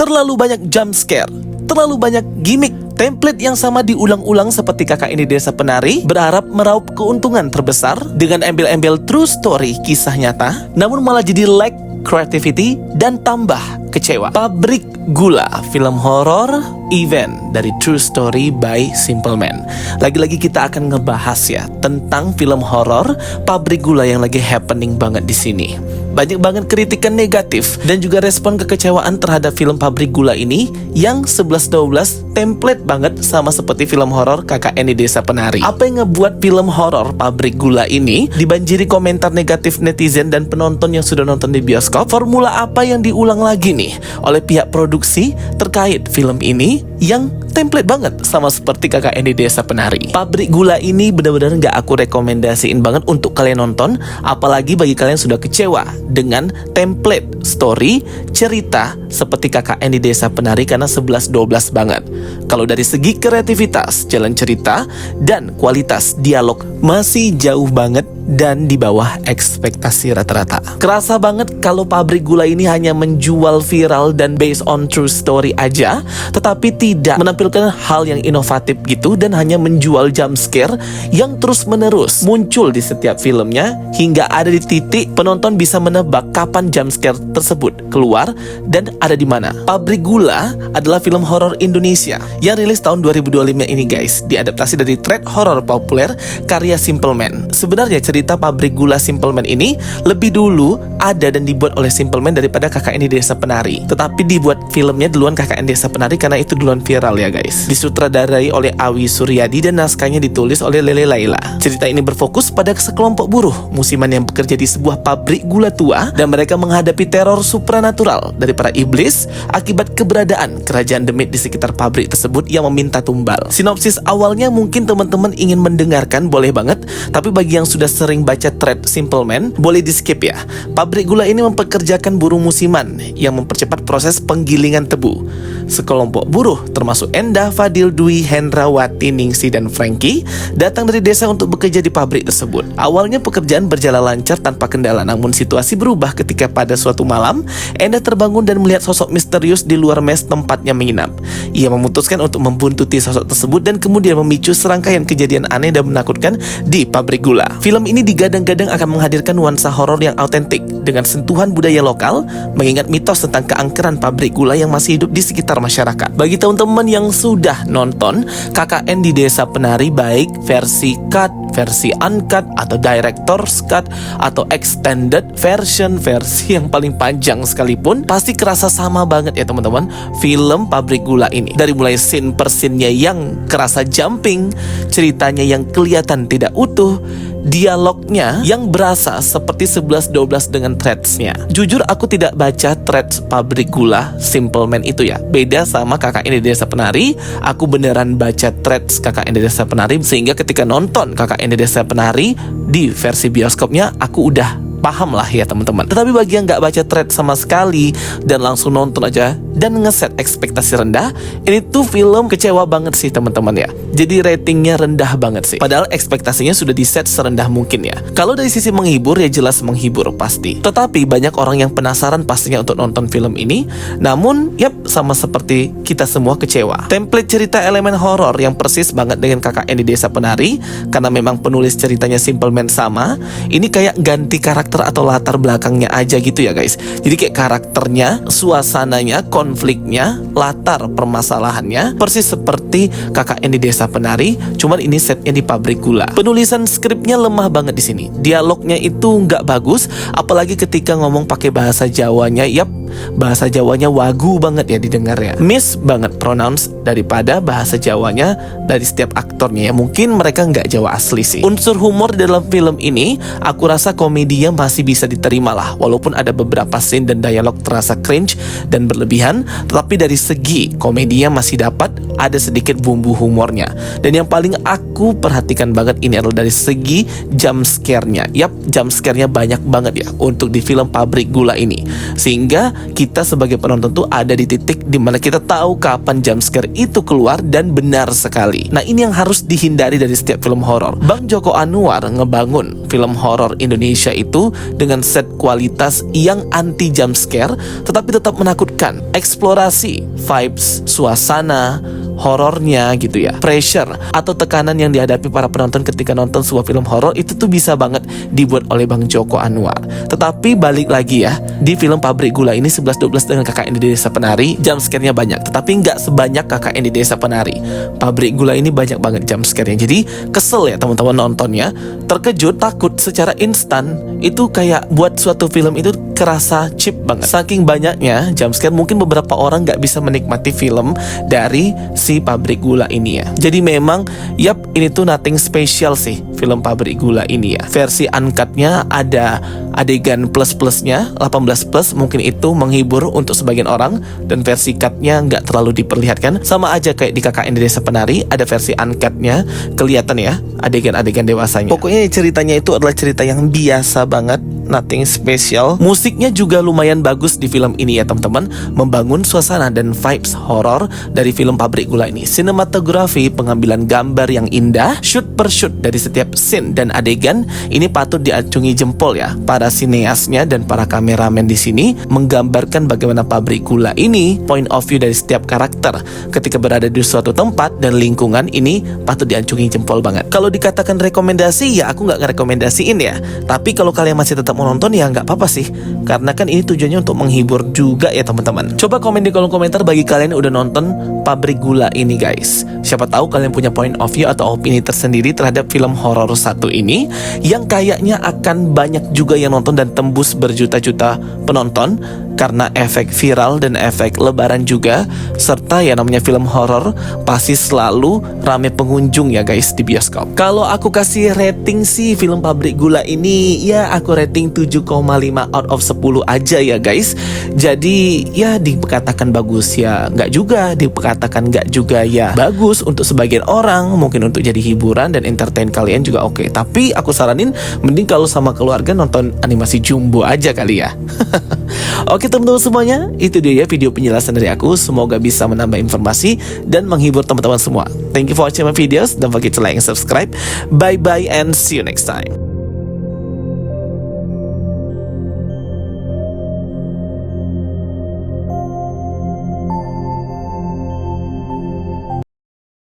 terlalu banyak jump scare, terlalu banyak gimmick. Template yang sama diulang-ulang seperti Kakak Ini Desa Penari, berharap meraup keuntungan terbesar dengan embel-embel true story kisah nyata, namun malah jadi lack creativity dan tambah kecewa. Pabrik Gula, film horor event dari True Story by Simple Man. Lagi-lagi kita akan ngebahas ya tentang film horor Pabrik Gula yang lagi happening banget di sini. Banyak banget kritikan negatif dan juga respon kekecewaan terhadap film Pabrik Gula ini yang 11-12 template banget sama seperti film horor Kakak Ini Desa Penari. Apa yang ngebuat film horor Pabrik Gula ini dibanjiri komentar negatif netizen dan penonton yang sudah nonton di bioskop? Formula apa yang diulang lagi nih oleh pihak produksi terkait film ini yang template banget sama seperti Kakak Ini Desa Penari? Pabrik Gula ini benar-benar gak aku rekomendasiin banget untuk kalian nonton, apalagi bagi kalian sudah kecewa dengan template story cerita seperti Kakak Ini Desa Penari karena 11-12 banget. Kalau dari segi kreativitas, jalan cerita, dan kualitas dialog masih jauh banget dan di bawah ekspektasi rata-rata. Kerasa banget kalau Pabrik Gula ini hanya menjual viral dan based on true story aja, tetapi tidak menampilkan hal yang inovatif gitu dan hanya menjual jump scare yang terus-menerus muncul di setiap filmnya hingga ada di titik penonton bisa menebak kapan jump scare tersebut keluar dan ada di mana. Pabrik Gula adalah film horor Indonesia yang rilis tahun 2025 ini guys, diadaptasi dari thread horor populer karya Simple Man. Sebenarnya cerita Pabrik Gula Simple Man ini lebih dulu ada dan dibuat oleh Simple Man daripada Kakak Ini Desa Penari. Tetapi dibuat filmnya duluan Kakak Ini Desa Penari karena itu duluan viral ya guys. Disutradarai oleh Awi Suryadi dan naskahnya ditulis oleh Lele Laila. Cerita ini berfokus pada sekelompok buruh musiman yang bekerja di sebuah pabrik gula tua dan mereka menghadapi teror supranatural dari para iblis akibat keberadaan kerajaan demit di sekitar pabrik tersebut yang meminta tumbal. Sinopsis awalnya mungkin teman-teman ingin mendengarkan, boleh banget, tapi bagi yang sudah sering baca thread Simple Man, boleh di skip ya. Pabrik gula ini mempekerjakan buruh musiman yang mempercepat proses penggilingan tebu. Sekelompok buruh termasuk Endah, Fadil, Dwi, Hendra, Wati, Ningsi, dan Frankie datang dari desa untuk bekerja di pabrik tersebut. Awalnya pekerjaan berjalan lancar tanpa kendala, namun situasi berubah ketika pada suatu malam Endah terbangun dan melihat sosok misterius di luar mes tempatnya menginap. Ia memutuskan untuk membuntuti sosok tersebut dan kemudian memicu serangkaian kejadian aneh dan menakutkan di pabrik gula. Film ini digadang-gadang akan menghadirkan nuansa horor yang autentik dengan sentuhan budaya lokal, mengingat mitos tentang keangkeran pabrik gula yang masih hidup di sekitar masyarakat. Bagi teman-teman yang sudah nonton KKN di Desa Penari, baik versi cut, versi uncut, atau director's cut, atau extended version, versi yang paling panjang sekalipun, pasti kerasa sama banget ya teman-teman film Pabrik Gula ini. Dari mulai scene per scene-nya yang kerasa jumping, ceritanya yang kelihatan tidak utuh, dialognya yang berasa seperti 11-12 dengan threads-nya. Jujur aku tidak baca threads Pabrik Gula Simple Man itu ya. Beda sama Kakak Ini Desa Penari, aku beneran baca threads Kakak Ini Desa Penari, sehingga ketika nonton Kakak Ini Desa Penari di versi bioskopnya aku udah paham lah ya teman-teman. Tetapi bagi yang nggak baca thread sama sekali dan langsung nonton aja dan ngeset ekspektasi rendah, ini tuh film kecewa banget sih teman-teman ya. Jadi ratingnya rendah banget sih. Padahal ekspektasinya sudah di set serendah mungkin ya. Kalau dari sisi menghibur ya jelas menghibur pasti. Tetapi banyak orang yang penasaran pastinya untuk nonton film ini. Namun yap, sama seperti kita semua kecewa. Template cerita elemen horor yang persis banget dengan Kakak Ini Desa Penari, karena memang penulis ceritanya Simple Man sama. Ini kayak ganti karakter atau latar belakangnya aja gitu ya guys. Jadi kayak karakternya, suasananya, konfliknya, latar permasalahannya persis seperti Kakak Ini Desa Penari, cuman ini setnya di pabrik gula. Penulisan skripnya lemah banget di sini. Dialognya itu nggak bagus, apalagi ketika ngomong pakai bahasa Jawanya. Yap, bahasa Jawanya wagu banget ya didengarnya. Miss banget pronounce daripada bahasa Jawanya dari setiap aktornya ya. Mungkin mereka nggak Jawa asli sih. Unsur humor dalam film ini aku rasa komedinya masih bisa diterima lah, walaupun ada beberapa scene dan dialog terasa cringe dan berlebihan, tetapi dari segi komedinya masih dapat, ada sedikit bumbu humornya. Dan yang paling aku perhatikan banget ini adalah dari segi jump scare-nya. Yap, jump scare-nya banyak banget ya untuk di film Pabrik Gula ini, sehingga kita sebagai penonton tuh ada di titik dimana kita tahu kapan jump scare itu keluar dan benar sekali. Nah, ini yang harus dihindari dari setiap film horor. Bang Joko Anwar ngebangun film horor Indonesia itu dengan set kualitas yang anti jump scare tetapi tetap menakutkan. Eksplorasi, vibes, suasana horornya gitu ya, pressure atau tekanan yang dihadapi para penonton ketika nonton sebuah film horor itu tuh bisa banget dibuat oleh Bang Joko Anwar. Tetapi balik lagi ya, di film Pabrik Gula ini 11-12 dengan KKN di Desa Penari jump scare-nya banyak, tetapi nggak sebanyak KKN di Desa Penari. Pabrik Gula ini banyak banget jump scare-nya, jadi kesel ya teman-teman nontonnya, terkejut, takut secara instan. Itu kayak buat suatu film itu kerasa cheap banget. Saking banyaknya jump scare, mungkin beberapa orang nggak bisa menikmati film dari si Pabrik Gula ini ya. Jadi memang, yap, ini tuh nothing special sih film Pabrik Gula ini ya. Versi uncut-nya ada adegan plus-plusnya, 18+, mungkin itu menghibur untuk sebagian orang, dan versi cut-nya nggak terlalu diperlihatkan. Sama aja kayak di KKN di Desa Penari, ada versi uncut-nya, kelihatan ya adegan-adegan dewasanya. Pokoknya ceritanya itu adalah cerita yang biasa banget, nothing special. Musiknya juga lumayan bagus di film ini ya teman-teman, membangun suasana dan vibes horor dari film Pabrik Gula ini. Sinematografi, pengambilan gambar yang indah, shoot per shoot dari setiap scene dan adegan ini patut diacungi jempol ya. Para sineasnya dan para kameramen di sini menggambarkan bagaimana Pabrik Gula ini, point of view dari setiap karakter ketika berada di suatu tempat dan lingkungan ini patut diacungi jempol banget. Kalau dikatakan rekomendasi ya aku nggak ngerekomendasiin ya, tapi kalau kalian masih tetap mau nonton ya nggak apa-apa sih, karena kan ini tujuannya untuk menghibur juga ya teman-teman. Coba komen di kolom komentar bagi kalian yang udah nonton Pabrik Gula ini guys. Siapa tahu kalian punya point of view atau opini tersendiri terhadap film horor satu ini yang kayaknya akan banyak juga yang nonton dan tembus berjuta-juta penonton karena efek viral dan efek lebaran juga, serta ya namanya film horor pasti selalu rame pengunjung ya guys di bioskop. Kalau aku kasih rating sih film Pabrik Gula ini ya aku rating 7,5 out of 10 aja ya guys. Jadi ya dikatakan bagus ya nggak juga, dikatakan nggak juga ya bagus. Untuk sebagian orang mungkin untuk jadi hiburan dan entertain kalian juga oke. Tapi aku saranin mending kalau sama keluarga nonton animasi Jumbo aja kali ya. Oke teman-teman semuanya, itu dia ya video penjelasan dari aku. Semoga bisa menambah informasi dan menghibur teman-teman semua. Thank you for watching my videos. Don't forget to like and subscribe. Bye bye and see you next time.